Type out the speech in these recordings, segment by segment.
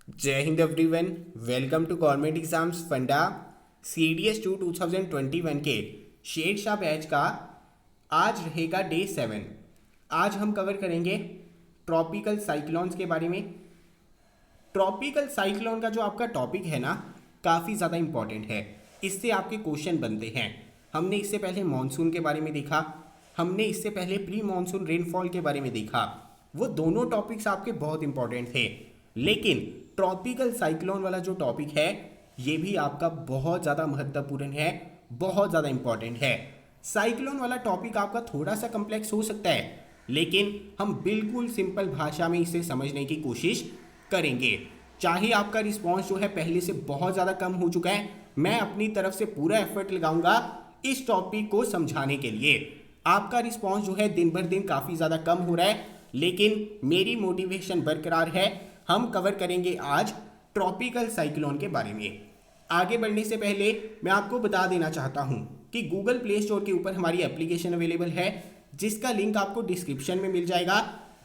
जय हिंद everyone. Welcome to government exams funda CDS 2 2021 के शेरशाह बैच का आज रहेगा डे 7। आज हम कवर करेंगे ट्रॉपिकल साइक्लोन्स के बारे में। ट्रॉपिकल साइक्लोन का जो आपका टॉपिक है ना, काफ़ी ज़्यादा इंपॉर्टेंट है। इससे आपके क्वेश्चन बनते हैं। हमने इससे पहले मानसून के बारे में देखा, हमने इससे पहले प्री मानसून रेनफॉल के बारे में देखा। वो दोनों टॉपिक्स आपके बहुत इंपॉर्टेंट थे, लेकिन ट्रॉपिकल साइक्लोन वाला जो टॉपिक है ये भी आपका बहुत ज़्यादा महत्वपूर्ण है, बहुत ज़्यादा इंपॉर्टेंट है। साइक्लोन वाला टॉपिक आपका थोड़ा सा कम्प्लेक्स हो सकता है, लेकिन हम बिल्कुल सिंपल भाषा में इसे समझने की कोशिश करेंगे। चाहे आपका रिस्पॉन्स जो है पहले से बहुत ज़्यादा कम हो चुका है, मैं अपनी तरफ से पूरा एफर्ट लगाऊंगा इस टॉपिक को समझाने के लिए। आपका रिस्पॉन्स जो है दिन भर दिन काफ़ी ज़्यादा कम हो रहा है, लेकिन मेरी मोटिवेशन बरकरार है। हम कवर करेंगे आज ट्रॉपिकल साइक्लोन के बारे में। आगे बढ़ने से पहले मैं आपको बता देना चाहता हूं कि गूगल प्ले स्टोर के ऊपर हमारी एप्लीकेशन अवेलेबल है, जिसका लिंक आपको डिस्क्रिप्शन में मिल जाएगा।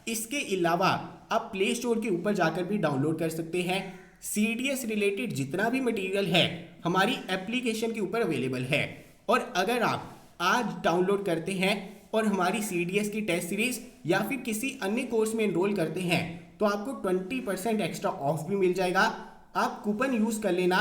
इसके अलावा आप प्ले स्टोर के ऊपर जाकर भी डाउनलोड कर सकते हैं। CDS रिलेटेड जितना भी मटेरियल है हमारी एप्लीकेशन के ऊपर अवेलेबल है, और अगर आप आज डाउनलोड करते हैं और हमारी CDS की टेस्ट सीरीज या फिर किसी अन्य कोर्स में एनरोल करते हैं तो आपको 20% एक्स्ट्रा ऑफ भी मिल जाएगा। आप कूपन यूज कर लेना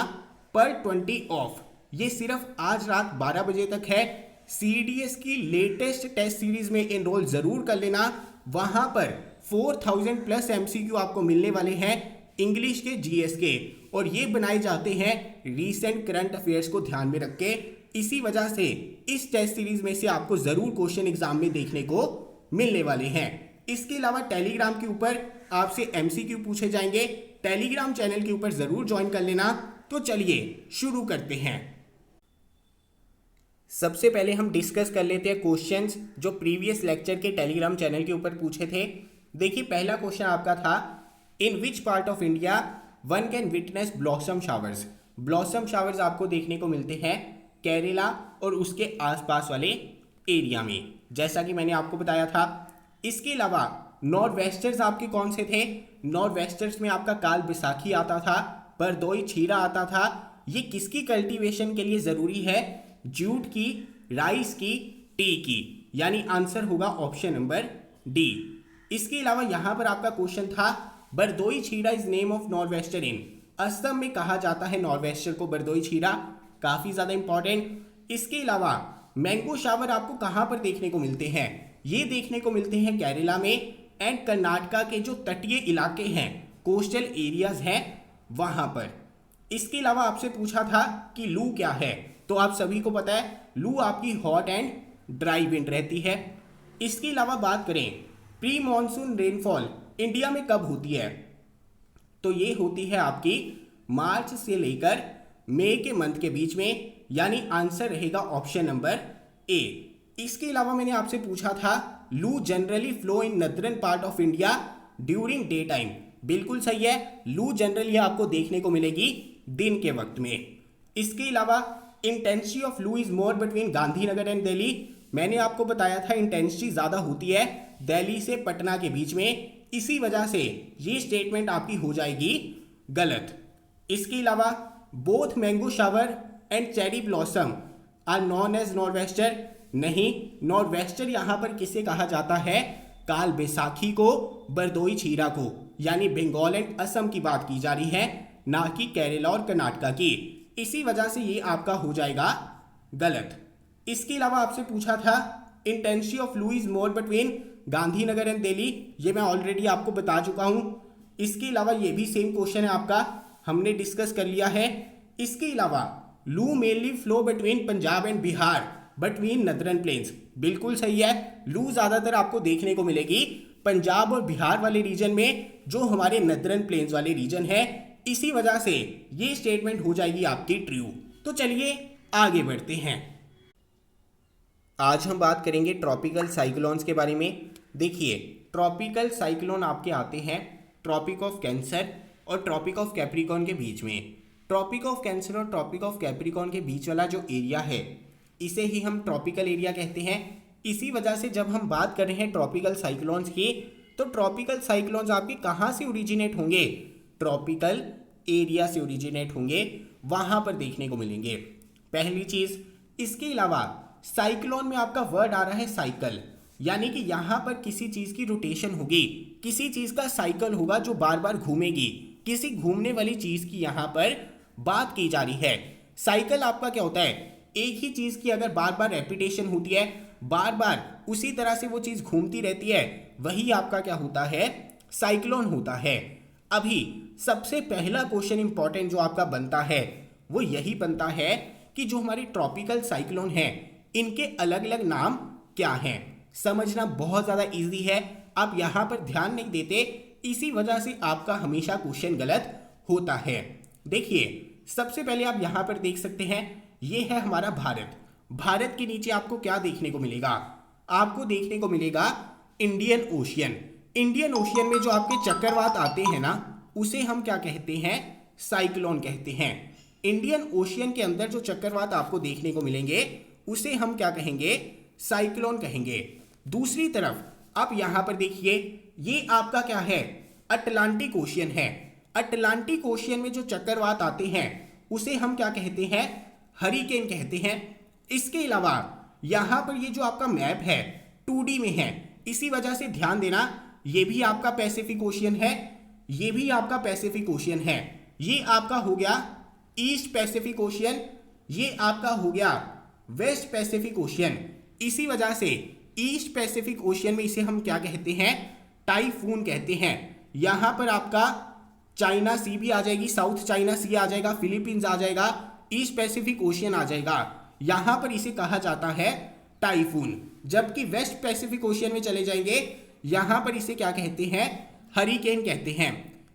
पर 20 ऑफ। ये सिर्फ आज रात 12 बजे तक है। CDS की लेटेस्ट टेस्ट सीरीज में एनरोल जरूर कर लेना। वहां पर 4000 प्लस MCQ आपको मिलने वाले हैं इंग्लिश के, GS के, और ये बनाए जाते हैं रीसेंट करंट अफेयर्स को ध्यान में रख के। इसी वजह से इस टेस्ट सीरीज में से आपको जरूर क्वेश्चन एग्जाम में देखने को मिलने वाले हैं। इसके अलावा टेलीग्राम के ऊपर आपसे MCQ पूछे जाएंगे। टेलीग्राम चैनल के ऊपर जरूर ज्वाइन कर लेना। तो चलिए शुरू करते हैं। सबसे पहले हम डिस्कस कर लेते हैं क्वेश्चंस जो प्रीवियस लेक्चर के टेलीग्राम चैनल के ऊपर पूछे थे। देखिए, पहला क्वेश्चन आपका था, in which part of India one can witness blossom showers. Blossom showers आपको देखने को मिलते हैं केरला और उसके आसपास वाले एरिया में, जैसा कि मैंने आपको बताया था। इसके अलावा नॉर्थ वेस्टर्स आपके कौन से थे? नॉर्थ वेस्टर्स में आपका काल बैसाखी आता था, बरदोई छीरा आता था। ये किसकी कल्टीवेशन के लिए जरूरी है? जूट की, राइस की, टी की, यानी आंसर होगा ऑप्शन नंबर डी। इसके अलावा यहां पर आपका क्वेश्चन था, Bardoi Chheera is name of north wester in. Assam में कहा जाता है नॉर्थ वेस्टर को बरदोई छीरा, काफी ज्यादा इंपॉर्टेंट। इसके अलावा मैंगो शावर आपको कहां पर देखने को मिलते हैं? ये देखने को मिलते हैं केरला में एंड कर्नाटका के जो तटीय इलाके हैं, कोस्टल एरियाज हैं, वहां पर। इसके अलावा आपसे पूछा था कि लू क्या है, तो आप सभी को पता है लू आपकी हॉट एंड ड्राई विंड रहती है। इसके अलावा बात करें प्री मॉनसून रेनफॉल इंडिया में कब होती है, तो ये होती है आपकी मार्च से लेकर मई के मंथ के बीच में, यानी आंसर रहेगा ऑप्शन नंबर ए। इसके अलावा मैंने आपसे पूछा था, लू generally flow in northern part of India during day time. बिल्कुल सही है, लू जनरली आपको देखने को मिलेगी दिन के वक्त में। इसके अलावा इंटेंसिटी ऑफ लू is more between Gandhinagar and Delhi. मैंने आपको बताया था इंटेंसिटी ज्यादा होती है दिल्ली से पटना के बीच में, इसी वजह से ये स्टेटमेंट आपकी हो जाएगी गलत। इसके अलावा both mango shower and cherry blossom are known as north wester. नहीं, नॉर्थ वेस्टर यहां पर किसे कहा जाता है? काल बैसाखी को, बरदोई छीरा को, यानी बंगाल एंड असम की बात की जा रही है, ना कि केरला और कर्नाटका की। इसी वजह से ये आपका हो जाएगा गलत। इसके अलावा आपसे पूछा था इंटेंसिटी ऑफ लू is more between Gandhinagar and Delhi. ये मैं ऑलरेडी आपको बता चुका हूं। इसके अलावा ये भी सेम क्वेश्चन है आपका, हमने डिस्कस कर लिया है। इसके अलावा loo mainly flow between Punjab and Bihar between northern plains. बिल्कुल सही है, लू ज्यादातर आपको देखने को मिलेगी पंजाब और बिहार वाले रीजन में, जो हमारे नदरन प्लेन्स वाले रीजन है। इसी वजह से ये स्टेटमेंट हो जाएगी आपकी ट्रू। तो चलिए आगे बढ़ते हैं। आज हम बात करेंगे ट्रॉपिकल साइक्लोन्स के बारे में। देखिए, ट्रॉपिकल साइक्लोन आपके आते हैं ट्रॉपिक ऑफ कैंसर और ट्रॉपिक ऑफ कैप्रिकॉर्न के बीच में। ट्रॉपिक ऑफ कैंसर और ट्रॉपिक ऑफ कैप्रिकॉर्न के बीच वाला जो एरिया है, इसे ही हम ट्रॉपिकल एरिया कहते हैं। इसी वजह से जब हम बात कर रहे हैं ट्रॉपिकल साइक्लोन्स की, तो ट्रॉपिकल साइक्लोन्स आपके कहाँ से ओरिजिनेट होंगे? ट्रॉपिकल एरिया से ओरिजिनेट होंगे, वहां पर देखने को मिलेंगे। पहली चीज। इसके अलावा साइक्लोन में आपका वर्ड आ रहा है साइकिल, यानी कि यहां पर किसी चीज की रोटेशन होगी, किसी चीज का साइकिल होगा जो बार बार घूमेगी, किसी घूमने वाली चीज की यहां पर बात की जा रही है। साइकिल आपका क्या होता है, एक ही चीज की अगर बार बार रेपिटेशन होती है, बार बार उसी तरह से वो चीज घूमती रहती है, वही आपका क्या होता है, साइक्लोन होता है। अभी सबसे पहला क्वेश्चन इंपॉर्टेंट जो आपका बनता है वो यही बनता है कि जो हमारी ट्रॉपिकल साइक्लोन है इनके अलग अलग नाम क्या हैं। समझना बहुत ज्यादा इजी है, आप यहां पर ध्यान नहीं देते, इसी वजह से आपका हमेशा क्वेश्चन गलत होता है। देखिए सबसे पहले आप यहां पर देख सकते हैं, ये है हमारा भारत। भारत के नीचे आपको क्या देखने को मिलेगा, आपको देखने को मिलेगा इंडियन ओशियन। इंडियन ओशियन में जो आपके चक्रवात आते हैं ना, उसे हम क्या कहते हैं, साइक्लोन कहते हैं। इंडियन ओशियन के अंदर जो चक्रवात आपको देखने को मिलेंगे उसे हम क्या कहेंगे, साइक्लोन कहेंगे। दूसरी तरफ आप यहां पर देखिए, ये आपका क्या है, अटलांटिक ओशियन है। अटलांटिक ओशियन में जो चक्रवात आते हैं उसे हम क्या कहते हैं, हरिकेन कहते हैं। इसके अलावा यहां पर ये जो आपका मैप है 2D में है, इसी वजह से ध्यान देना, ये भी आपका पैसिफिक ओशियन है, ये भी आपका पैसिफिक ओशियन है। ये आपका हो गया ईस्ट पैसिफिक ओशियन, ये आपका हो गया वेस्ट पैसिफिक ओशियन। इसी वजह से ईस्ट पैसिफिक ओशियन में इसे हम क्या कहते हैं, टाइफून कहते हैं। यहां पर आपका चाइना सी भी आ जाएगी, साउथ चाइना सी आ जाएगा, फिलीपींस आ जाएगा, ईस्ट पैसिफिक ओशियन आ जाएगा, यहां पर इसे कहा जाता है टाइफून। जबकि वेस्ट पैसिफिक ओशियन में चले जाएंगे, यहां पर इसे क्या कहते हैं, हरिकेन कहते हैं।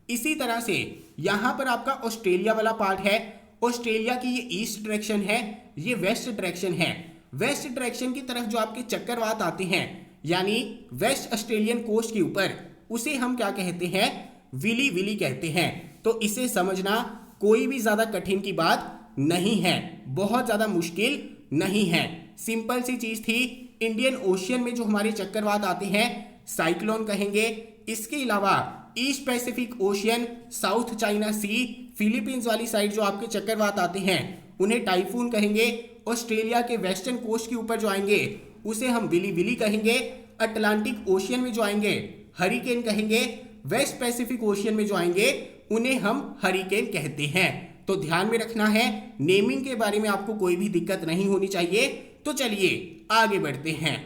इसी तरह से यहां पर आपका ऑस्ट्रेलिया वाला पार्ट है, ऑस्ट्रेलिया की ये ईस्ट डायरेक्शन है, ये वेस्ट डायरेक्शन है। वेस्ट डायरेक्शन की तरफ जो आपके चक्रवात आते हैं, यानी वेस्ट ऑस्ट्रेलियन कोस्ट के ऊपर, उसे हम क्या कहते हैं, विली विली कहते हैं। तो इसे समझना कोई भी ज्यादा कठिन की बात नहीं है, बहुत ज्यादा मुश्किल नहीं है, सिंपल सी चीज थी। इंडियन ओशियन में जो हमारे चक्रवात आते हैं साइक्लोन कहेंगे। इसके अलावा east Pacific ocean, south China sea, Philippines वाली साइड जो आपके चक्रवात आते हैं उन्हें टाइफून कहेंगे। ऑस्ट्रेलिया के वेस्टर्न कोस्ट के ऊपर जो आएंगे उसे हम विली विली कहेंगे। अटलांटिक ओशियन में जो आएंगे हरिकेन कहेंगे। वेस्ट पैसिफिक ओशियन में जो आएंगे उन्हें हम हरिकेन कहते हैं। तो ध्यान में रखना है, नेमिंग के बारे में आपको कोई भी दिक्कत नहीं होनी चाहिए। तो चलिए आगे बढ़ते हैं।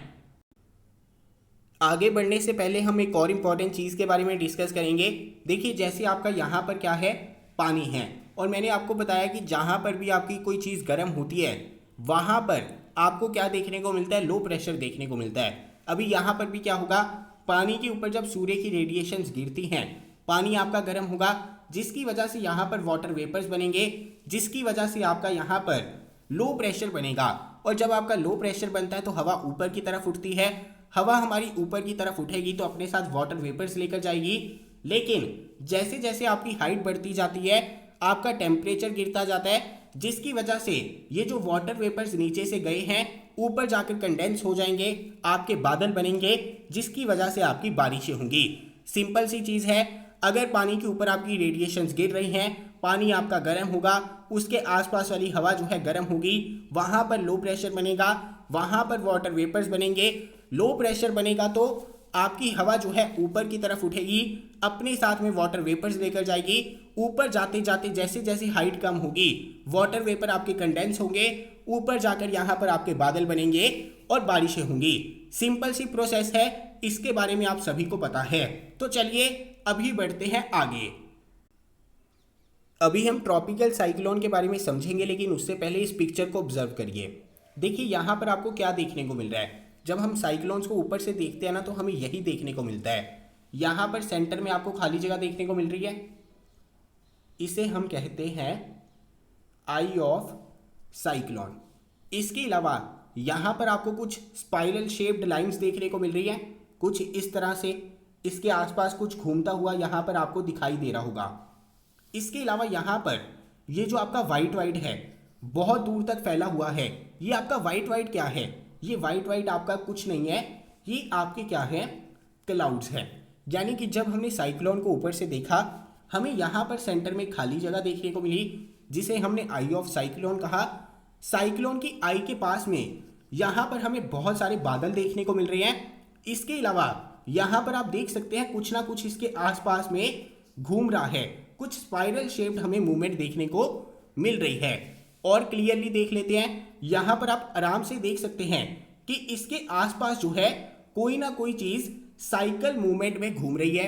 आगे बढ़ने से पहले हम एक और इम्पॉर्टेंट चीज़ के बारे में डिस्कस करेंगे। देखिए जैसे आपका यहाँ पर क्या है, पानी है, और मैंने आपको बताया कि जहाँ पर भी आपकी कोई चीज़ गर्म होती है वहाँ पर आपको क्या देखने को मिलता है, लो प्रेशर देखने को मिलता है। अभी यहाँ पर भी क्या होगा, पानी के ऊपर जब सूर्य की रेडिएशंस गिरती हैं, पानी आपका गर्म होगा, जिसकी वजह से यहाँ पर वाटर वेपर्स बनेंगे, जिसकी वजह से आपका यहाँ पर लो प्रेशर बनेगा। और जब आपका लो प्रेशर बनता है तो हवा ऊपर की तरफ उठती है। हवा हमारी ऊपर की तरफ उठेगी तो अपने साथ वाटर वेपर्स लेकर जाएगी। लेकिन जैसे जैसे आपकी हाइट बढ़ती जाती है आपका टेम्परेचर गिरता जाता है, जिसकी वजह से ये जो वाटर वेपर्स नीचे से गए हैं ऊपर जाकर कंडेंस हो जाएंगे, आपके बादल बनेंगे, जिसकी वजह से आपकी बारिशें होंगी। सिंपल सी चीज़ है, अगर पानी के ऊपर आपकी रेडिएशंस गिर रही हैं, पानी आपका गर्म होगा, उसके आसपास वाली हवा जो है गर्म होगी, वहाँ पर लो प्रेशर बनेगा, वहाँ पर वाटर वेपर्स बनेंगे। लो प्रेशर बनेगा तो आपकी हवा जो है ऊपर की तरफ उठेगी, अपने साथ में वाटर वेपर्स लेकर जाएगी। ऊपर जाते जाते जैसे जैसे हाइट कम होगी वाटर वेपर आपके कंडेंस होंगे, ऊपर जाकर यहाँ पर आपके बादल बनेंगे और बारिशें होंगी। सिंपल सी प्रोसेस है, इसके बारे में आप सभी को पता है। तो चलिए अभी बढ़ते हैं आगे। अभी हम ट्रॉपिकल साइक्लोन के बारे में समझेंगे, लेकिन उससे पहले इस पिक्चर को ऑब्जर्व करिए। देखिए यहाँ पर आपको क्या देखने को मिल रहा है। जब हम साइक्लोन्स को ऊपर से देखते हैं ना तो हमें यही देखने को मिलता है। यहाँ पर सेंटर में आपको खाली जगह देखने को मिल रही है, इसे हम कहते हैं आई ऑफ साइक्लोन। इसके अलावा यहाँ पर आपको कुछ स्पाइरल शेप्ड लाइंस देखने को मिल रही है, कुछ इस तरह से, इसके आसपास कुछ घूमता हुआ यहाँ पर आपको दिखाई दे रहा होगा। इसके अलावा यहाँ पर ये जो आपका वाइट वाइट है बहुत दूर तक फैला हुआ है, ये आपका वाइट वाइट क्या है, ये वाइट वाइट आपका कुछ नहीं है, ये आपके क्या है, क्लाउड्स है। यानी कि जब हमने साइक्लोन को ऊपर से देखा हमें यहाँ पर सेंटर में खाली जगह देखने को मिली जिसे हमने आई ऑफ साइक्लोन कहा। साइक्लोन की आई के पास में यहाँ पर हमें बहुत सारे बादल देखने को मिल रहे हैं। इसके अलावा यहाँ पर आप देख सकते हैं कुछ ना कुछ इसके आसपास में घूम रहा है, कुछ स्पाइरल शेप्ड हमें मूवमेंट देखने को मिल रही है। और क्लियरली देख लेते हैं, यहाँ पर आप आराम से देख सकते हैं कि इसके आसपास जो है कोई ना कोई चीज साइकिल मूवमेंट में घूम रही है।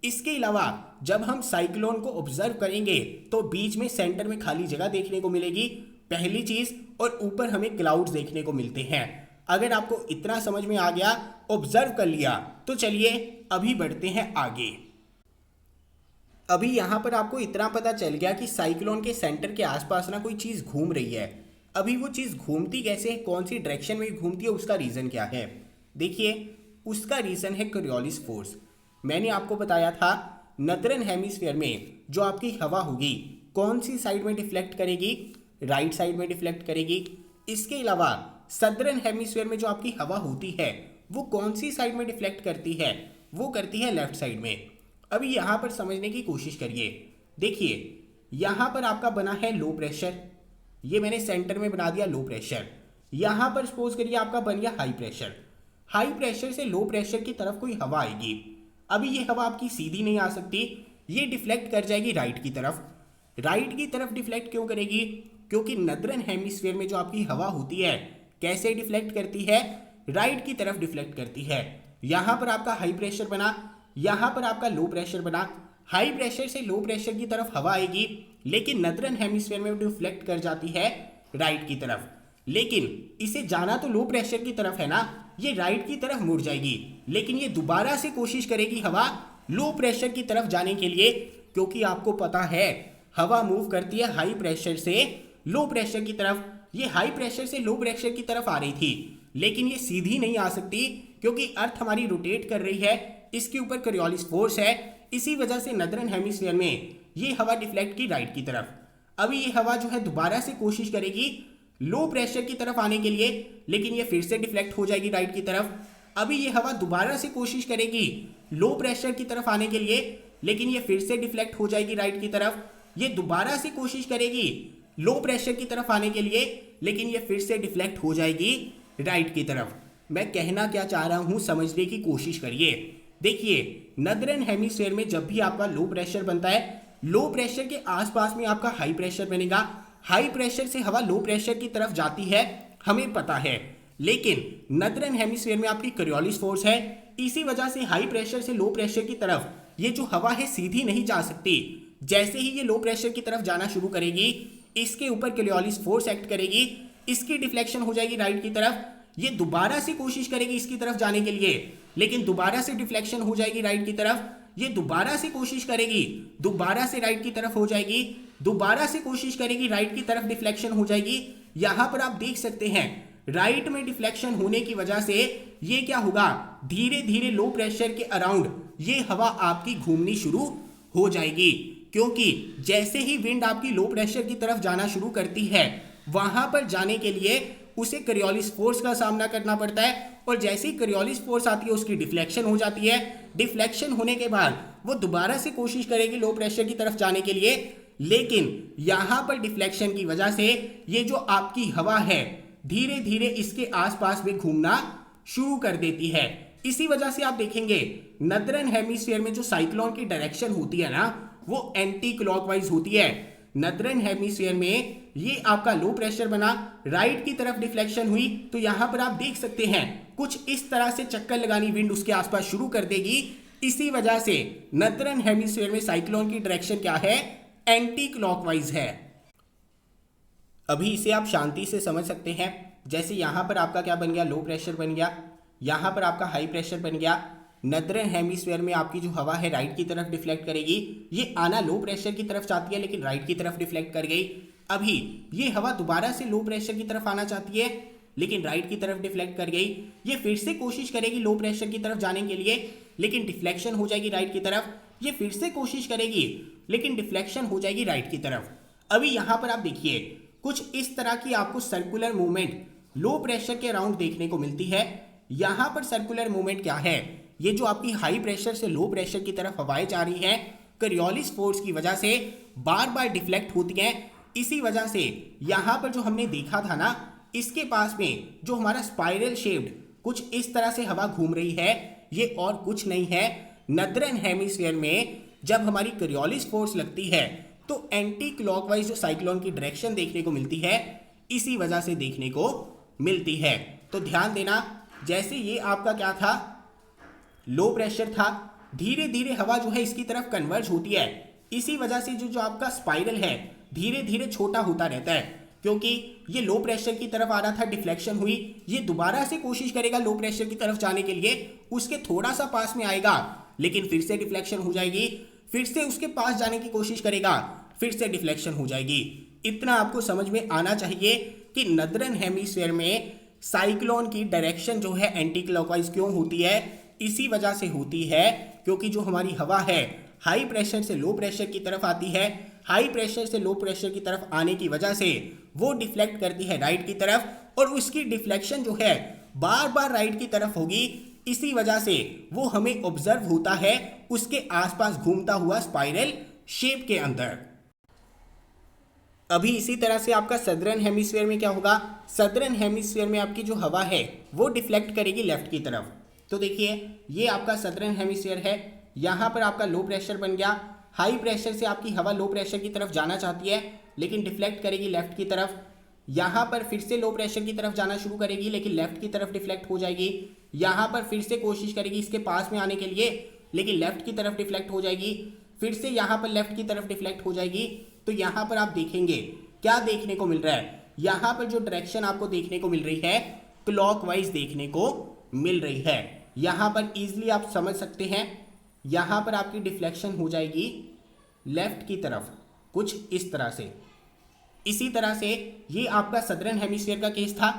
इसके अलावा जब हम साइक्लोन को ऑब्जर्व करेंगे तो बीच में सेंटर में खाली जगह देखने को मिलेगी, पहली चीज, और ऊपर हमें क्लाउड्स देखने को मिलते हैं। अगर आपको इतना समझ में आ गया, ऑब्जर्व कर लिया, तो चलिए अभी बढ़ते हैं आगे। अभी यहाँ पर आपको इतना पता चल गया कि साइक्लोन के सेंटर के आसपास ना कोई चीज़ घूम रही है। अभी वो चीज़ घूमती कैसे है, कौन सी डायरेक्शन में घूमती है, उसका रीज़न क्या है? देखिए, उसका रीज़न है कोरियोलिस फोर्स। मैंने आपको बताया था नॉर्दर्न हेमिस्फीयर में जो आपकी हवा होगी कौन सी साइड में डिफ्लेक्ट करेगी, राइट साइड में डिफ्लेक्ट करेगी। इसके अलावा सदर्न हेमिस्फीयर में जो आपकी हवा होती है वो कौन सी साइड में डिफ्लेक्ट करती है, वो करती है लेफ्ट साइड में। अभी यहाँ पर समझने की कोशिश करिए। देखिए, यहाँ पर आपका बना है लो प्रेशर, ये मैंने सेंटर में बना दिया लो प्रेशर। यहाँ पर सपोज करिए आपका बन गया हाई प्रेशर। हाई प्रेशर से लो प्रेशर की तरफ कोई हवा आएगी। अभी ये हवा आपकी सीधी नहीं आ सकती, ये डिफ्लेक्ट कर जाएगी राइट की तरफ। राइट की तरफ डिफ्लेक्ट क्यों करेगी? क्योंकि नॉर्दर्न हेमिस्फीयर में जो आपकी हवा होती है कैसे डिफ्लेक्ट करती है, राइट की तरफ डिफ्लेक्ट करती है। यहाँ पर आपका हाई प्रेशर बना, यहाँ पर आपका लो प्रेशर बना। हाई प्रेशर से लो प्रेशर की तरफ हवा आएगी, लेकिन नॉर्दर्न हेमिस्फीयर में डिफ्लेक्ट कर जाती है राइट की तरफ। लेकिन इसे जाना तो लो प्रेशर की तरफ है ना, ये राइट की तरफ मुड़ जाएगी, लेकिन ये दोबारा से कोशिश करेगी हवा लो प्रेशर की तरफ जाने के लिए, क्योंकि आपको पता है हवा मूव करती है हाई प्रेशर से लो प्रेशर की तरफ। ये हाई प्रेशर से लो प्रेशर की तरफ आ रही थी, लेकिन ये सीधी नहीं आ सकती क्योंकि अर्थ हमारी रोटेट कर रही है, इसके ऊपर कोरियोलिस फोर्स है। इसी वजह से नॉर्दर्न हेमिस्फीयर में ये हवा डिफ्लेक्ट की राइट की तरफ। अभी ये हवा जो है दोबारा से कोशिश करेगी लो प्रेशर की तरफ आने के लिए, लेकिन ये फिर से डिफ्लेक्ट हो जाएगी राइट की तरफ। अभी ये हवा दोबारा से कोशिश करेगी लो प्रेशर की तरफ आने के लिए, लेकिन ये फिर से डिफ्लेक्ट हो जाएगी राइट की तरफ। ये दोबारा से कोशिश करेगी लो प्रेशर की तरफ आने के लिए, लेकिन ये फिर से डिफ्लेक्ट हो जाएगी राइट की तरफ। मैं कहना क्या चाह रहा हूं समझने की कोशिश करिए। देखिए, नॉर्दर्न हेमिस्फीयर में जब भी आपका लो प्रेशर बनता है, लो प्रेशर के आसपास में आपका हाई प्रेशर बनेगा। हाई प्रेशर से हवा लो प्रेशर की तरफ जाती है, हमें पता है, लेकिन नॉर्दर्न हेमिस्फीयर में आपकी कोरियोलिस फोर्स है। इसी वजह से हाई प्रेशर से लो प्रेशर की तरफ ये जो हवा है सीधी नहीं जा सकती। जैसे ही ये लो प्रेशर की तरफ जाना शुरू करेगी, इसके ऊपर कोरियोलिस फोर्स एक्ट करेगी, इसकी डिफ्लेक्शन हो जाएगी राइट की तरफ। ये दोबारा से कोशिश करेगी इसकी तरफ जाने के लिए, लेकिन दोबारा से डिफ्लेक्शन हो जाएगी राइट की तरफ। ये दोबारा से कोशिश करेगी, दोबारा से राइट की तरफ हो जाएगी, दोबारा से कोशिश करेगी राइट की तरफ, डिफ्लेक्शन हो जाएगी। यहां पर आप देख सकते हैं राइट में डिफ्लेक्शन होने की वजह से ये क्या होगा, धीरे धीरे लो प्रेशर के अराउंड ये हवा आपकी घूमनी शुरू हो जाएगी, क्योंकि जैसे ही विंड आपकी लो प्रेशर की तरफ जाना शुरू करती है, वहां पर जाने के लिए उसे कोरियोलिस फोर्स का सामना करना पड़ता है। और जैसे ही कोरियोलिस फोर्स आती है उसकी डिफ्लेक्शन हो जाती है। डिफ्लेक्शन होने के बाद वो दोबारा से कोशिश करेगी लो प्रेशर की तरफ जाने के लिए, लेकिन यहां पर डिफ्लेक्शन की वजह से ये जो आपकी हवा है धीरे धीरे इसके आसपास में घूमना शुरू कर देती है। इसी वजह से आप देखेंगे नॉर्दर्न हेमिस्फीयर में जो साइक्लोन की डायरेक्शन होती है ना, वो एंटी क्लॉकवाइज होती है। नॉर्दर्न हेमिस्फीयर में ये आपका लो प्रेशर बना, राइट की तरफ डिफ्लेक्शन हुई, तो यहां पर आप देख सकते हैं कुछ इस तरह से चक्कर लगानी विंड उसके आसपास शुरू कर देगी। इसी वजह से नॉर्दर्न हेमिस्फीयर में साइक्लोन की डायरेक्शन क्या है, एंटी क्लॉकवाइज है। अभी इसे आप शांति से समझ सकते हैं। जैसे यहां पर आपका क्या बन गया, लो प्रेशर बन गया, यहां पर आपका हाई प्रेशर बन गया। नॉर्दर्न हेमिस्फीयर में आपकी जो हवा है राइट की तरफ डिफ्लेक्ट करेगी, ये आना लो प्रेशर की तरफ चाहती है लेकिन राइट की तरफ डिफ्लेक्ट कर गई। अभी ये हवा दोबारा से लो प्रेशर की तरफ आना चाहती है, लेकिन राइट की तरफ डिफ्लेक्ट कर गई। ये फिर से कोशिश करेगी लो प्रेशर की तरफ जाने के लिए, लेकिन डिफ्लेक्शन हो जाएगी राइट की तरफ। ये फिर से कोशिश करेगी, लेकिन डिफ्लेक्शन हो जाएगी राइट की तरफ। अभी यहां पर आप देखिए कुछ इस तरह की आपको सर्कुलर मूवमेंट लो प्रेशर के अराउंड देखने को मिलती है। यहां पर सर्कुलर मूवमेंट क्या है, ये जो आपकी हाई प्रेशर से लो प्रेशर की तरफ हवाएं जा रही हैं, करियोलिस फोर्स की वजह से बार बार डिफ्लेक्ट होती हैं। इसी वजह से यहाँ पर जो हमने देखा था ना, इसके पास में जो हमारा स्पाइरल शेप्ड कुछ इस तरह से हवा घूम रही है, ये और कुछ नहीं है, नॉर्दर्न हेमिस्फीयर में जब हमारी करियोलिस फोर्स लगती है तो एंटी क्लॉकवाइज जो साइक्लोन की डायरेक्शन देखने को मिलती है, इसी वजह से देखने को मिलती है। तो ध्यान देना, जैसे ये आपका क्या था, लो प्रेशर था, धीरे धीरे हवा जो है इसकी तरफ कन्वर्ज होती है। इसी वजह से जो आपका स्पाइरल है धीरे धीरे छोटा होता रहता है, क्योंकि ये लो प्रेशर की तरफ आ रहा था, डिफ्लेक्शन हुई, ये दोबारा से कोशिश करेगा लो प्रेशर की तरफ जाने के लिए, उसके थोड़ा सा पास में आएगा लेकिन फिर से डिफ्लेक्शन हो जाएगी, फिर से उसके पास जाने की कोशिश करेगा, फिर से डिफ्लेक्शन हो जाएगी। इतना आपको समझ में आना चाहिए कि नॉर्दर्न हेमिस्फीयर में साइक्लोन की डायरेक्शन जो है एंटी क्लॉकवाइज क्यों होती है। इसी वजह से होती है क्योंकि जो हमारी हवा है हाई प्रेशर से लो प्रेशर की तरफ आती है, हाई प्रेशर से लो प्रेशर की तरफ आने की वजह से वो डिफ्लेक्ट करती है राइट की तरफ, और उसकी डिफ्लेक्शन जो है बार बार राइट की तरफ होगी। इसी वजह से वो हमें ऑब्जर्व होता है उसके आसपास घूमता हुआ स्पाइरल शेप के अंदर। अभी इसी तरह से आपका सदर्न हेमिस्फीयर में क्या होगा, सदर्न हेमिस्फीयर में आपकी जो हवा है वो डिफ्लेक्ट करेगी लेफ्ट की तरफ। तो देखिए ये आपका सदर्न हेमिस्फीयर है, यहाँ पर आपका लो प्रेशर बन गया, हाई प्रेशर से आपकी हवा लो प्रेशर की तरफ जाना चाहती है लेकिन डिफ्लेक्ट करेगी लेफ्ट की तरफ। यहाँ पर फिर से लो प्रेशर की तरफ जाना शुरू करेगी लेकिन लेफ्ट की तरफ डिफ्लेक्ट हो जाएगी। यहाँ पर फिर से कोशिश करेगी इसके पास में आने के लिए लेकिन लेफ्ट की तरफ डिफ्लेक्ट हो जाएगी, फिर से यहाँ पर लेफ्ट की तरफ डिफ्लेक्ट हो जाएगी। तो यहाँ पर आप देखेंगे क्या देखने को मिल रहा है, यहाँ पर जो डायरेक्शन आपको देखने को मिल रही है क्लॉकवाइज देखने को मिल रही है। यहाँ पर इजीली आप समझ सकते हैं, यहाँ पर आपकी डिफ्लेक्शन हो जाएगी लेफ्ट की तरफ कुछ इस तरह से। इसी तरह से ये आपका सदर्न हेमिस्फीयर का केस था।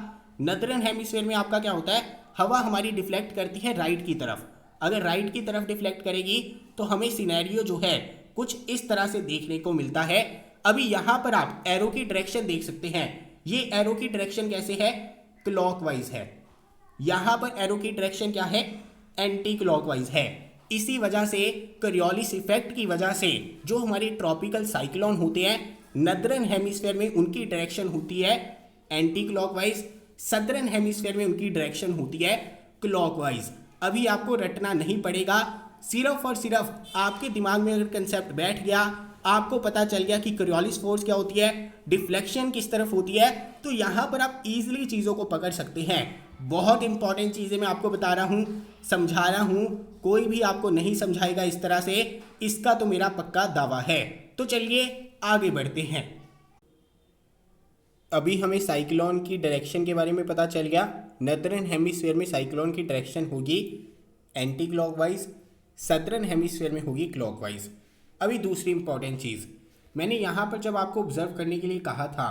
नॉर्दर्न हेमिस्फीयर में आपका क्या होता है, हवा हमारी डिफ्लेक्ट करती है राइट की तरफ। अगर राइट की तरफ डिफ्लेक्ट करेगी तो हमें सिनेरियो जो है कुछ इस तरह से देखने को मिलता है। अभी यहाँ पर आप एरो की डायरेक्शन देख सकते हैं, ये एरो की डायरेक्शन कैसे है, क्लॉकवाइज है। यहाँ पर एरो की डायरेक्शन क्या है, एंटी क्लॉकवाइज है। इसी वजह से करियोलिस इफेक्ट की वजह से जो हमारे ट्रॉपिकल साइक्लोन होते हैं नॉर्दर्न हेमिस्फीयर में उनकी डायरेक्शन होती है एंटी क्लॉकवाइज, सदर्न हेमिस्फीयर में उनकी डायरेक्शन होती है क्लॉकवाइज। अभी आपको रटना नहीं पड़ेगा, सिर्फ और सिर्फ आपके दिमाग में अगर कंसेप्ट बैठ गया, आपको पता चल गया कि करियोलिस फोर्स क्या होती है, डिफ्लेक्शन किस तरफ होती है, तो यहाँ पर आप इजीली चीज़ों को पकड़ सकते हैं। बहुत इंपॉर्टेंट चीज़ें मैं आपको बता रहा हूँ, समझा रहा हूँ, कोई भी आपको नहीं समझाएगा इस तरह से, इसका तो मेरा पक्का दावा है। तो चलिए आगे बढ़ते हैं। अभी हमें साइक्लोन की डायरेक्शन के बारे में पता चल गया। नॉर्दर्न हेमिस्फीयर में साइक्लोन की डायरेक्शन होगी एंटी क्लॉकवाइज, सदर्न हेमिस्फीयर में होगी क्लॉकवाइज। अभी दूसरी इंपॉर्टेंट चीज़, मैंने यहाँ पर जब आपको ऑब्जर्व करने के लिए कहा था,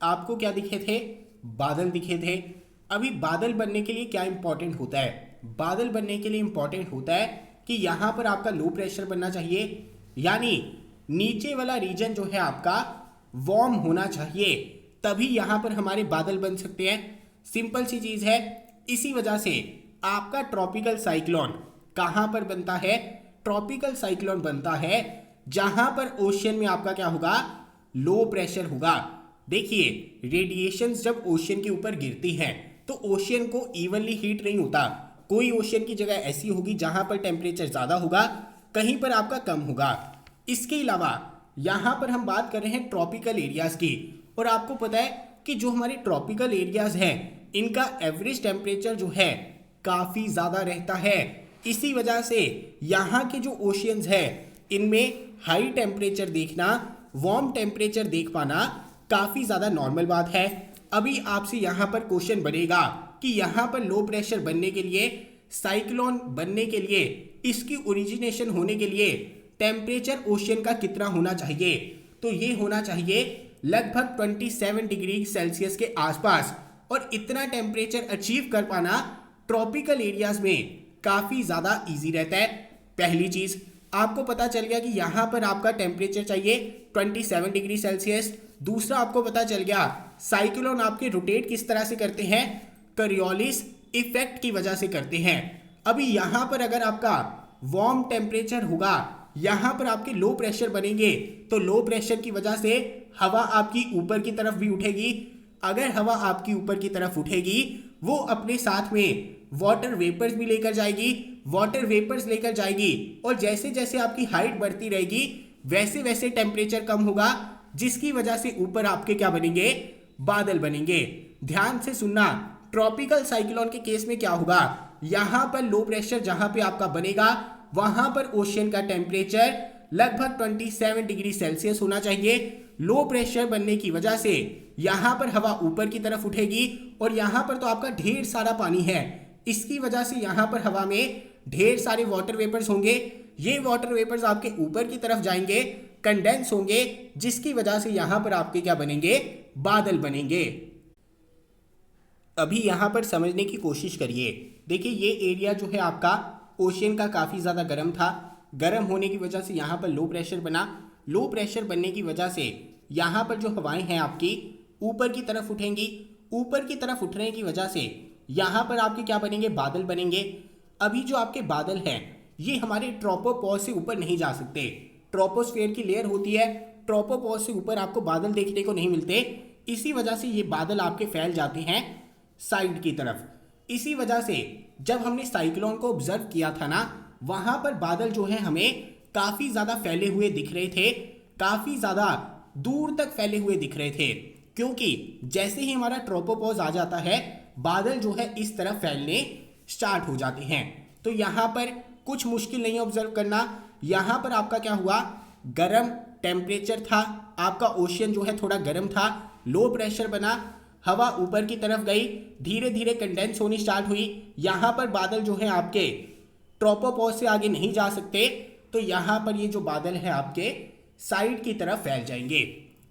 आपको क्या दिखे थे, बादल दिखे थे। अभी बादल बनने के लिए क्या इंपॉर्टेंट होता है, बादल बनने के लिए इंपॉर्टेंट होता है कि यहाँ पर आपका लो प्रेशर बनना चाहिए, यानी नीचे वाला रीजन जो है आपका वार्म होना चाहिए, तभी यहाँ पर हमारे बादल बन सकते हैं। सिंपल सी चीज़ है। इसी वजह से आपका ट्रॉपिकल साइक्लोन कहाँ पर बनता है, ट्रॉपिकल साइक्लोन बनता है जहाँ पर ओशियन में आपका क्या होगा, लो प्रेशर होगा। देखिए रेडिएशंस जब ओशियन के ऊपर गिरती हैं तो ओशियन को इवनली हीट नहीं होता, कोई ओशियन की जगह ऐसी होगी जहाँ पर टेम्परेचर ज़्यादा होगा, कहीं पर आपका कम होगा। इसके अलावा यहाँ पर हम बात कर रहे हैं ट्रॉपिकल एरियाज़ की, और आपको पता है कि जो हमारे ट्रॉपिकल एरियाज़ हैं इनका एवरेज टेम्परेचर जो है काफ़ी ज़्यादा रहता है। इसी वजह से यहाँ के जो ओशियंस है इनमें हाई टेम्परेचर देखना, वार्म टेम्परेचर देख पाना काफ़ी ज़्यादा नॉर्मल बात है। अभी आपसे यहाँ पर क्वेश्चन बनेगा कि यहाँ पर लो प्रेशर बनने के लिए, साइक्लोन बनने के लिए, इसकी ओरिजिनेशन होने के लिए टेम्परेचर ओशियन का कितना होना चाहिए, तो ये होना चाहिए लगभग 27 डिग्री सेल्सियस के आसपास। और इतना टेम्परेचर अचीव कर पाना ट्रॉपिकल एरियाज में काफ़ी ज़्यादा इजी रहता है। पहली चीज़ आपको पता चल गया कि यहाँ पर आपका टेम्परेचर चाहिए 27 डिग्री सेल्सियस। दूसरा आपको पता चल गया साइक्लोन आपके रोटेट किस तरह से करते हैं, करियोलिस इफेक्ट की वजह से करते हैं। अभी यहाँ पर अगर आपका वार्म टेम्परेचर होगा यहाँ पर आपके लो प्रेशर बनेंगे, तो लो प्रेशर की वजह से हवा आपकी ऊपर की तरफ भी उठेगी। अगर हवा आपकी ऊपर की तरफ उठेगी, वो अपने साथ में वाटर वेपर्स भी लेकर जाएगी, वाटर वेपर्स लेकर जाएगी, और जैसे जैसे आपकी हाइट बढ़ती रहेगी वैसे वैसे टेम्परेचर कम होगा, जिसकी वजह से ऊपर आपके क्या बनेंगे, बादल बनेंगे। ध्यान से सुनना, ट्रॉपिकल साइक्लोन के केस में क्या होगा, यहां पर लो प्रेशर जहां पे आपका बनेगा वहां पर ओशियन का टेम्परेचर लगभग 27 डिग्री सेल्सियस होना चाहिए। लो प्रेशर बनने की वजह से यहां पर हवा ऊपर की तरफ उठेगी, और यहां पर तो आपका ढेर सारा पानी है, इसकी वजह से यहां पर हवा में ढेर सारे वाटर वेपर्स होंगे। ये वाटर वेपर्स आपके ऊपर की तरफ जाएंगे, कंडेंस होंगे, जिसकी वजह से यहां पर आपके क्या बनेंगे, बादल बनेंगे। अभी यहाँ पर समझने की कोशिश करिए। देखिए ये एरिया जो है आपका ओशियन का काफ़ी ज़्यादा गर्म था, गर्म होने की वजह से यहाँ पर लो प्रेशर बना, लो प्रेशर बनने की वजह से यहाँ पर जो हवाएं हैं आपकी ऊपर की तरफ उठेंगी, ऊपर की तरफ उठने की वजह से यहाँ पर आपके क्या बनेंगे, बादल बनेंगे। अभी जो आपके बादल हैं ये हमारे ट्रोपोपॉज से ऊपर नहीं जा सकते, ट्रोपोस्फेयर की लेयर होती है, ट्रोपोपॉज से ऊपर आपको बादल देखने को नहीं मिलते, इसी वजह से ये बादल आपके फैल जाते हैं साइड की तरफ। इसी वजह से जब हमने साइक्लोन को ऑब्जर्व किया था ना, वहां पर बादल जो है हमें काफी ज्यादा फैले हुए दिख रहे थे, काफी ज्यादा दूर तक फैले हुए दिख रहे थे, क्योंकि जैसे ही हमारा ट्रोपोपॉज आ जाता है बादल जो है इस तरफ फैलने स्टार्ट हो जाते हैं। तो यहां पर कुछ मुश्किल नहीं ऑब्जर्व करना, यहां पर आपका क्या हुआ, गर्म टेम्परेचर था, आपका ओशियन जो है थोड़ा गर्म था, लो प्रेशर बना, हवा ऊपर की तरफ गई, धीरे धीरे कंडेंस होनी स्टार्ट हुई। यहां पर बादल जो है आपके ट्रोपोपॉज से आगे नहीं जा सकते, तो यहां पर ये जो बादल है आपके साइड की तरफ फैल जाएंगे।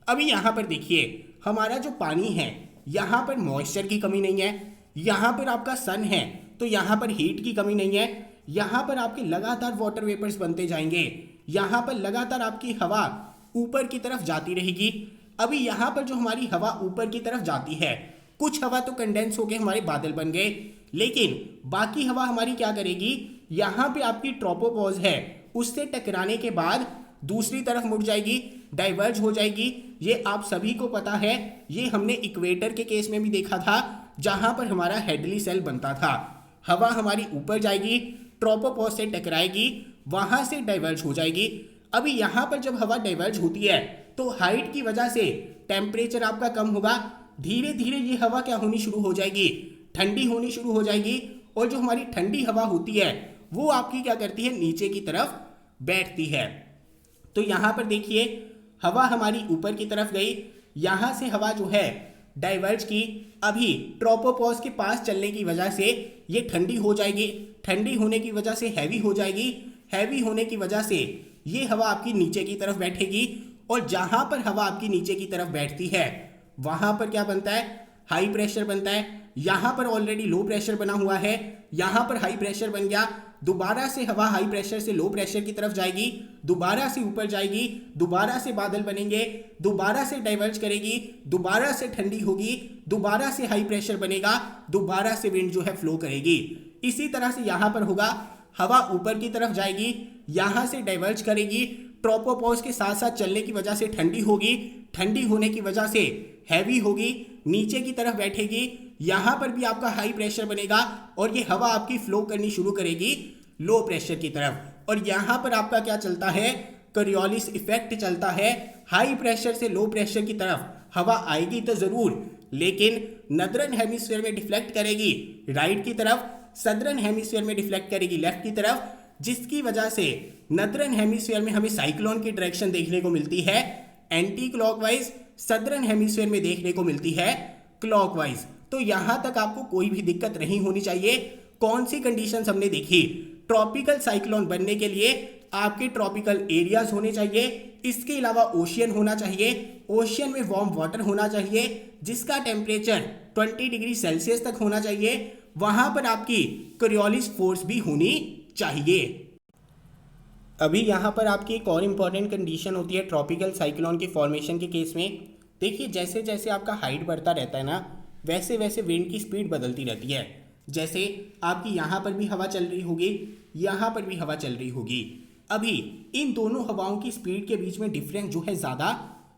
अभी यहां पर देखिए हमारा जो पानी है, यहां पर मॉइस्चर की कमी नहीं है, यहां पर आपका सन है तो यहां पर हीट की कमी नहीं है, यहां पर आपके लगातार वाटर वेपर्स बनते जाएंगे, यहां पर लगातार आपकी हवा ऊपर की तरफ जाती रहेगी। अभी यहां पर जो हमारी हवा ऊपर की तरफ जाती है, कुछ हवा तो कंडेंस होकर हमारे बादल बन गए, लेकिन बाकी हवा हमारी क्या करेगी, यहां पे आपकी ट्रोपोपॉज है उससे टकराने के बाद दूसरी तरफ मुड़ जाएगी, डाइवर्ज हो जाएगी। ये आप सभी को पता है, ये हमने इक्वेटर के केस में भी देखा था, जहां पर हमारा हेडली सेल बनता था। हवा हमारी ऊपर जाएगी, ट्रोपोपॉज से टकराएगी, वहां से डाइवर्ज हो जाएगी। अभी यहां पर जब हवा डाइवर्ज होती है तो हाइट की वजह से टेम्परेचर आपका कम होगा, धीरे धीरे ये हवा क्या होनी शुरू हो जाएगी, ठंडी होनी शुरू हो जाएगी, और जो हमारी ठंडी हवा होती है वो आपकी क्या करती है, नीचे की तरफ बैठती है। तो यहां पर देखिए हवा हमारी ऊपर की तरफ गई, यहां से हवा जो है डाइवर्ज की, अभी ट्रोपोपॉज के पास चलने की वजह से ये ठंडी हो जाएगी, ठंडी होने की वजह से हैवी हो जाएगी, हैवी होने की वजह से ये हवा आपकी नीचे की तरफ बैठेगी, और जहां पर हवा आपकी नीचे की तरफ बैठती है वहां पर क्या बनता है, हाई प्रेशर बनता है। यहां पर ऑलरेडी लो प्रेशर बना हुआ है, यहां पर हाई प्रेशर बन गया, दोबारा से हवा हाई प्रेशर से लो प्रेशर की तरफ जाएगी, दोबारा से ऊपर जाएगी, दोबारा से बादल बनेंगे, दोबारा से डाइवर्ज करेगी, दोबारा से ठंडी होगी, दोबारा से हाई प्रेशर बनेगा, दोबारा से विंड जो है फ्लो करेगी। इसी तरह से यहां पर होगा, हवा ऊपर की तरफ जाएगी, यहां से डाइवर्ज करेगी, ट्रोपोपॉज के साथ साथ चलने की वजह से ठंडी होगी, ठंडी होने की वजह से हैवी होगी, नीचे की तरफ बैठेगी, यहां पर भी आपका हाई प्रेशर बनेगा, और ये हवा आपकी फ्लो करनी शुरू करेगी लो प्रेशर की तरफ, और यहां पर आपका क्या चलता है, कोरियोलिस इफेक्ट चलता है। हाई प्रेशर से लो प्रेशर की तरफ हवा आएगी तो जरूर, लेकिन नदरन हेमिस्फीयर में डिफ्लेक्ट करेगी राइट की तरफ, सदरन हेमिस्फीयर में डिफ्लेक्ट करेगी लेफ्ट की तरफ, जिसकी वजह से नदरन हेमिस्फीयर में हमें साइक्लोन की डायरेक्शन देखने को मिलती है एंटी क्लॉकवाइज, सदरन हेमिस्फीयर में देखने को मिलती है क्लॉकवाइज। तो यहां तक आपको कोई भी दिक्कत नहीं होनी चाहिए। कौन सी कंडीशंस हमने देखी, ट्रॉपिकल साइक्लोन बनने के लिए आपके ट्रॉपिकल एरियाज होने चाहिए, इसके अलावा ओशियन होना चाहिए, ओशियन में वार्म वाटर होना चाहिए जिसका टेम्परेचर 20 डिग्री सेल्सियस तक होना चाहिए, वहां पर आपकी कोरियोलिस फोर्स भी होनी चाहिए। अभी यहाँ पर आपकी एक और इम्पॉर्टेंट कंडीशन होती है ट्रॉपिकल साइक्लोन के फॉर्मेशन के केस में। देखिए जैसे जैसे आपका हाइट बढ़ता रहता है ना, वैसे वैसे विंड की स्पीड बदलती रहती है। जैसे आपकी यहाँ पर भी हवा चल रही होगी, यहाँ पर भी हवा चल रही होगी। अभी इन दोनों हवाओं की स्पीड के बीच में डिफरेंस जो है ज़्यादा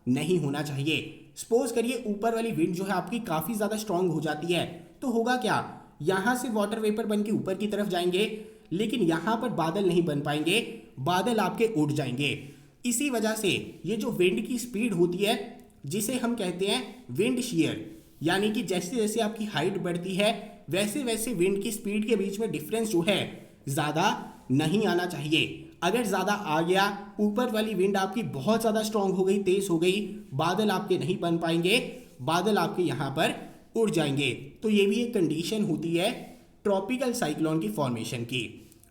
नहीं होना चाहिए। सपोज करिए ऊपर वाली विंड जो है आपकी काफ़ी ज़्यादा स्ट्रांग हो जाती है, तो होगा क्या, यहाँ से वाटर वेपर बन के ऊपर की तरफ जाएंगे, लेकिन यहाँ पर बादल नहीं बन पाएंगे, बादल आपके उड़ जाएंगे। इसी वजह से ये जो विंड की स्पीड होती है, जिसे हम कहते हैं विंड शेयर, यानी कि जैसे जैसे आपकी हाइट बढ़ती है वैसे वैसे विंड की स्पीड के बीच में डिफरेंस जो है ज़्यादा नहीं आना चाहिए। अगर ज़्यादा आ गया, ऊपर वाली विंड आपकी बहुत ज़्यादा स्ट्रांग हो गई, तेज़ हो गई, बादल आपके नहीं बन पाएंगे, बादल आपके यहाँ पर उड़ जाएंगे। तो ये भी एक कंडीशन होती है ट्रॉपिकल साइक्लोन की फॉर्मेशन की।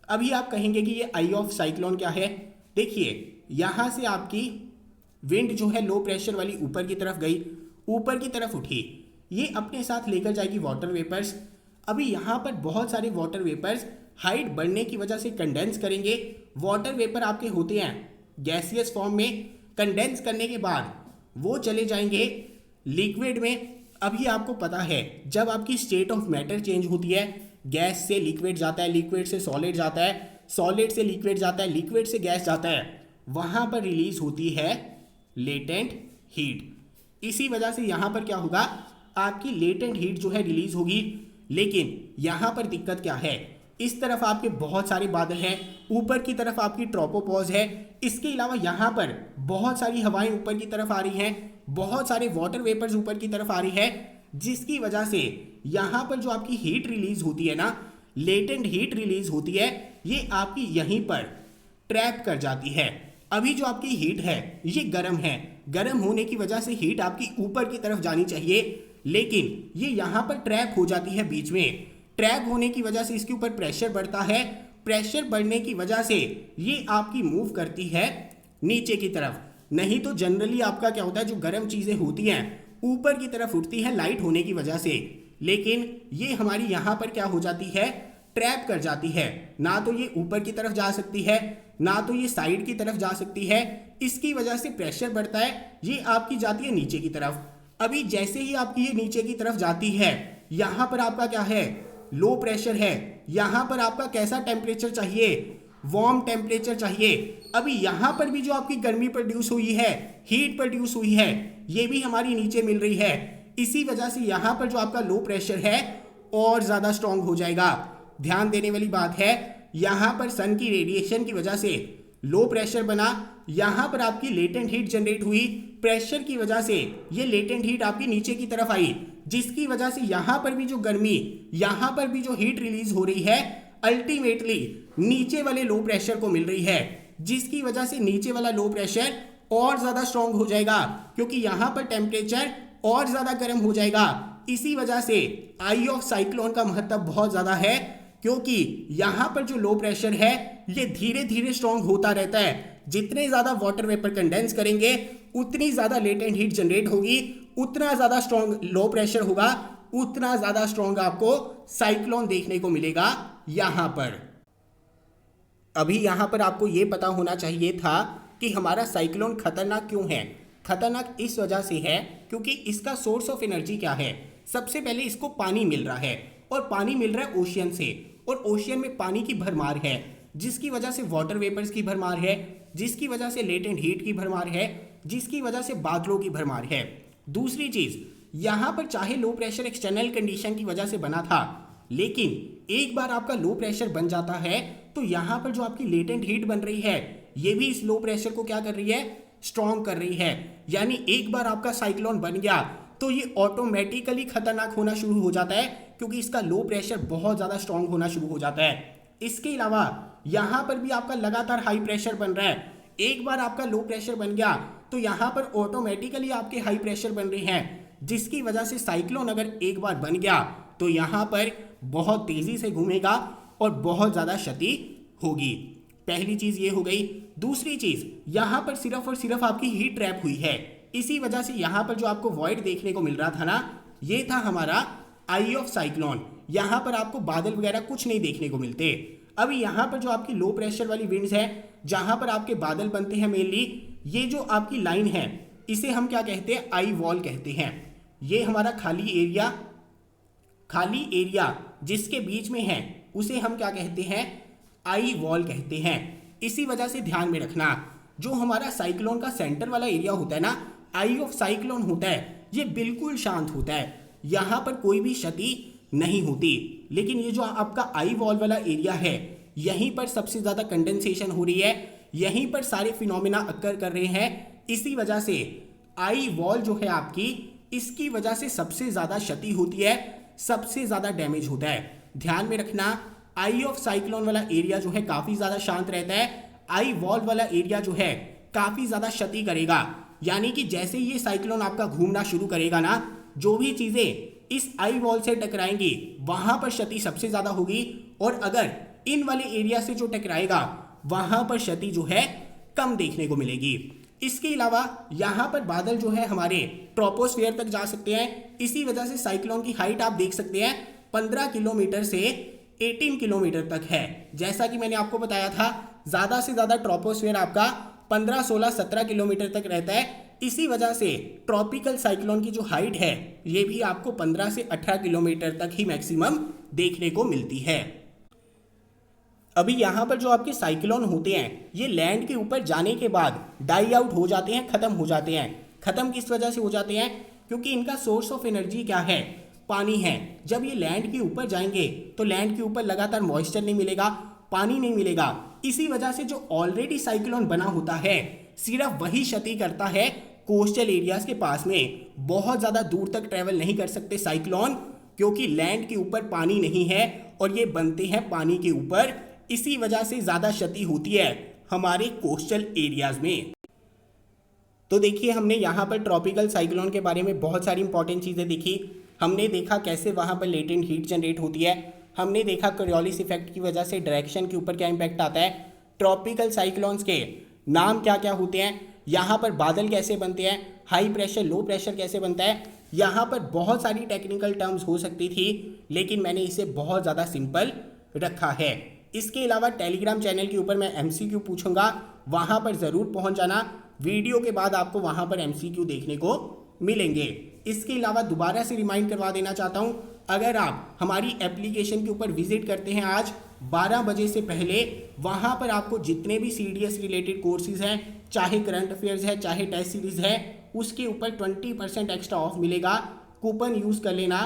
अभी आप कहेंगे कि ये आई ऑफ साइक्लोन क्या है। देखिए यहाँ से आपकी विंड जो है लो प्रेशर वाली ऊपर की तरफ गई, ऊपर की तरफ उठी, ये अपने साथ लेकर जाएगी वाटर वेपर्स। अभी यहाँ पर बहुत सारे वाटर वेपर्स हाइट बढ़ने की वजह से कंडेंस करेंगे। वाटर वेपर आपके होते हैं गैसियस फॉर्म में, कंडेंस करने के बाद वो चले जाएंगे लिक्विड में। अभी आपको पता है जब आपकी स्टेट ऑफ मैटर चेंज होती है, गैस से लिक्विड जाता है, लिक्विड से सॉलिड जाता है, सॉलिड से लिक्विड जाता है, लिक्विड से गैस जाता है, वहाँ पर रिलीज होती है लेटेंट हीट। इसी वजह से यहाँ पर क्या होगा, आपकी लेटेंट हीट जो है रिलीज होगी। लेकिन यहाँ पर दिक्कत क्या है, इस तरफ आपके बहुत सारे बादल हैं, ऊपर की तरफ आपकी ट्रोपोपॉज है, इसके अलावा यहाँ पर बहुत सारी हवाएं ऊपर की तरफ आ रही हैं, बहुत सारे वाटर वेपर्स ऊपर की तरफ आ रही है, जिसकी वजह से यहाँ पर जो आपकी हीट रिलीज होती है ना, लेटेंट हीट रिलीज होती है, ये आपकी यहीं पर ट्रैप कर जाती है। अभी जो आपकी हीट है ये गर्म है, गर्म होने की वजह से हीट आपकी ऊपर की तरफ जानी चाहिए, लेकिन ये यहाँ पर ट्रैप हो जाती है बीच में। ट्रैप होने की वजह से इसके ऊपर प्रेशर बढ़ता है, प्रेशर बढ़ने की वजह से ये आपकी मूव करती है नीचे की तरफ। नहीं तो जनरली आपका क्या होता है, जो गर्म चीज़ें होती हैं ऊपर की तरफ उठती हैं लाइट होने की वजह से, लेकिन ये हमारी यहाँ पर क्या हो जाती है, ट्रैप कर जाती है। ना तो ये ऊपर की तरफ जा सकती है, ना तो ये साइड की तरफ जा सकती है। इसकी वजह से प्रेशर बढ़ता है, ये आपकी जाती है नीचे की तरफ। अभी जैसे ही आपकी ये नीचे की तरफ जाती है, यहाँ पर आपका क्या है, लो प्रेशर है। यहाँ पर आपका कैसा टेम्परेचर चाहिए, वार्म टेम्परेचर चाहिए। अभी यहाँ पर भी जो आपकी गर्मी प्रोड्यूस हुई है, हीट प्रोड्यूस हुई है, ये भी हमारी नीचे मिल रही है। इसी वजह से यहाँ पर जो आपका लो प्रेशर है और ज़्यादा स्ट्रांग हो जाएगा। ध्यान देने वाली बात है, यहाँ पर सन की रेडिएशन की वजह से लो प्रेशर बना, यहाँ पर आपकी लेटेंट हीट जनरेट हुई, प्रेशर की वजह से ये लेटेंट हीट आपकी नीचे की तरफ आई, जिसकी वजह से यहाँ पर भी जो गर्मी, यहाँ पर भी जो हीट रिलीज हो रही है, अल्टीमेटली नीचे वाले लो प्रेशर को मिल रही है, जिसकी वजह से नीचे वाला लो प्रेशर और ज़्यादा स्ट्रांग हो जाएगा, क्योंकि यहाँ पर टेम्परेचर और ज़्यादा गर्म हो जाएगा। इसी वजह से आई ऑफ साइक्लोन का महत्व बहुत ज़्यादा है, क्योंकि यहाँ पर जो लो प्रेशर है ये धीरे धीरे स्ट्रांग होता रहता है। जितने ज़्यादा वाटर वेपर कंडेंस करेंगे, उतनी ज़्यादा लेटेंट हीट जनरेट होगी, उतना ज़्यादा स्ट्रांग लो प्रेशर होगा, उतना ज़्यादा स्ट्रांग आपको साइक्लोन देखने को मिलेगा यहाँ पर। अभी यहाँ पर आपको ये पता होना चाहिए था कि हमारा साइक्लोन खतरनाक क्यों है। खतरनाक इस वजह से है क्योंकि इसका सोर्स ऑफ एनर्जी क्या है। सबसे पहले इसको पानी मिल रहा है, और पानी मिल रहा है ओशियन से, और ओशियन में पानी की भरमार है, जिसकी वजह से वाटर वेपर्स की भरमार है, जिसकी वजह से लेटेंट हीट की भरमार है, जिसकी वजह से बादलों की भरमार है। दूसरी चीज़, यहाँ पर चाहे लो प्रेशर एक्सटर्नल कंडीशन की वजह से बना था, लेकिन एक बार आपका लो प्रेशर बन जाता है तो यहाँ पर जो आपकी लेटेंट हीट बन रही है, ये भी इस लो प्रेशर को क्या कर रही है, स्ट्रॉन्ग कर रही है। यानी एक बार आपका साइक्लोन बन गया तो ये ऑटोमेटिकली खतरनाक होना शुरू हो जाता है, क्योंकि इसका लो प्रेशर बहुत ज़्यादा स्ट्रॉन्ग होना शुरू हो जाता है। इसके अलावा यहाँ पर भी आपका लगातार हाई प्रेशर बन रहा है। एक बार आपका लो प्रेशर बन गया तो यहाँ पर ऑटोमेटिकली आपके हाई प्रेशर बन रहे हैं, जिसकी वजह से साइक्लोन अगर एक बार बन गया तो यहाँ पर बहुत तेज़ी से घूमेगा और बहुत ज़्यादा क्षति होगी। पहली चीज़ ये हो गई। दूसरी चीज़, यहाँ पर सिर्फ और सिर्फ आपकी हीट ट्रैप हुई है, इसी वजह से यहाँ पर जो आपको वॉइड देखने को मिल रहा था ना, ये था हमारा आई ऑफ साइक्लोन। यहाँ पर आपको बादल वगैरह कुछ नहीं देखने को मिलते। अभी यहाँ पर जो आपकी लो प्रेशर वाली विंड्स है, जहाँ पर आपके बादल बनते हैं मेनली, ये जो आपकी लाइन है इसे हम क्या कहते हैं, आई वॉल कहते हैं। ये हमारा खाली एरिया जिसके बीच में है उसे हम क्या कहते हैं, आई वॉल कहते हैं। इसी वजह से ध्यान में रखना, जो हमारा साइक्लोन का सेंटर वाला एरिया होता है ना, आई ऑफ साइक्लोन होता है, ये बिल्कुल शांत होता है, यहाँ पर कोई भी क्षति नहीं होती। लेकिन ये जो आपका आई वॉल वाला एरिया है, यहीं पर सबसे ज़्यादा कंडेंसेशन हो रही है, यहीं पर सारे फिनोमिना अक्कर कर रहे हैं। इसी वजह से आई वॉल जो है आपकी, इसकी वजह से सबसे ज़्यादा क्षति होती है, सबसे ज़्यादा डैमेज होता है। ध्यान में रखना, आई ऑफ साइक्लोन वाला एरिया जो है काफ़ी ज़्यादा शांत रहता है, आई वॉल वाला एरिया जो है काफ़ी ज़्यादा क्षति करेगा। यानी कि जैसे ये साइक्लोन आपका घूमना शुरू करेगा ना, जो भी चीज़ें इस आई वॉल से टकराएंगी वहाँ पर क्षति सबसे ज़्यादा होगी, और अगर इन वाले एरिया से जो टकराएगा वहाँ पर क्षति जो है कम देखने को मिलेगी। इसके अलावा यहाँ पर बादल जो है हमारे ट्रोपोस्फेयर तक जा सकते हैं। इसी वजह से साइक्लोन की हाइट आप देख सकते हैं 15 किलोमीटर से 18 किलोमीटर तक है। जैसा कि मैंने आपको बताया था, ज़्यादा से ज़्यादा ट्रोपोस्फेयर आपका 15, 16, 17 किलोमीटर तक रहता है। इसी वजह से ट्रॉपिकल साइक्लोन की जो हाइट है ये भी आपको 15 से 18 किलोमीटर तक ही मैक्सिमम देखने को मिलती है। अभी यहाँ पर जो आपके साइक्लोन होते हैं ये लैंड के ऊपर जाने के बाद डाई आउट हो जाते हैं, ख़त्म हो जाते हैं। ख़त्म किस वजह से हो जाते हैं? क्योंकि इनका सोर्स ऑफ एनर्जी क्या है? पानी है। जब ये लैंड के ऊपर जाएंगे तो लैंड के ऊपर लगातार मॉइस्चर नहीं मिलेगा, पानी नहीं मिलेगा। इसी वजह से जो ऑलरेडी साइक्लोन बना होता है सिर्फ वही क्षति करता है कोस्टल एरियाज के पास में। बहुत ज़्यादा दूर तक ट्रैवल नहीं कर सकते साइक्लोन, क्योंकि लैंड के ऊपर पानी नहीं है और ये बनते हैं पानी के ऊपर। इसी वजह से ज़्यादा क्षति होती है हमारे कोस्टल एरियाज में। तो देखिए, हमने यहाँ पर ट्रॉपिकल साइक्लोन के बारे में बहुत सारी इंपॉर्टेंट चीज़ें देखी। हमने देखा कैसे वहाँ पर लेटेंट हीट जनरेट होती है, हमने देखा कोरियोलिस इफेक्ट की वजह से डायरेक्शन के ऊपर क्या इम्पैक्ट आता है, ट्रॉपिकल साइक्लोन्स के नाम क्या क्या होते हैं, यहाँ पर बादल कैसे बनते हैं, हाई प्रेशर लो प्रेशर कैसे बनता है। यहाँ पर बहुत सारी टेक्निकल टर्म्स हो सकती थी, लेकिन मैंने इसे बहुत ज़्यादा सिंपल रखा है। इसके अलावा टेलीग्राम चैनल के ऊपर मैं MCQ पूछूंगा, वहाँ पर ज़रूर पहुँच जाना। वीडियो के बाद आपको वहाँ पर MCQ देखने को मिलेंगे। इसके अलावा दोबारा से रिमाइंड करवा देना चाहता हूँ, अगर आप हमारी एप्लीकेशन के ऊपर विजिट करते हैं आज 12 बजे से पहले, वहाँ पर आपको जितने भी CDS रिलेटेड कोर्सेज हैं, चाहे करंट अफेयर्स है, चाहे टेस्ट सीरीज़ है, उसके ऊपर 20% एक्स्ट्रा ऑफ मिलेगा। कूपन यूज़ कर लेना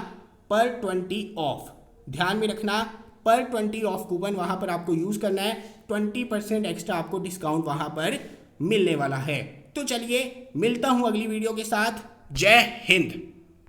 पर 20 ऑफ। ध्यान में रखना, पर 20 ऑफ कूपन वहाँ पर आपको यूज़ करना है। 20% एक्स्ट्रा आपको डिस्काउंट वहाँ पर मिलने वाला है। तो चलिए, मिलता हूँ अगली वीडियो के साथ। जय हिंद।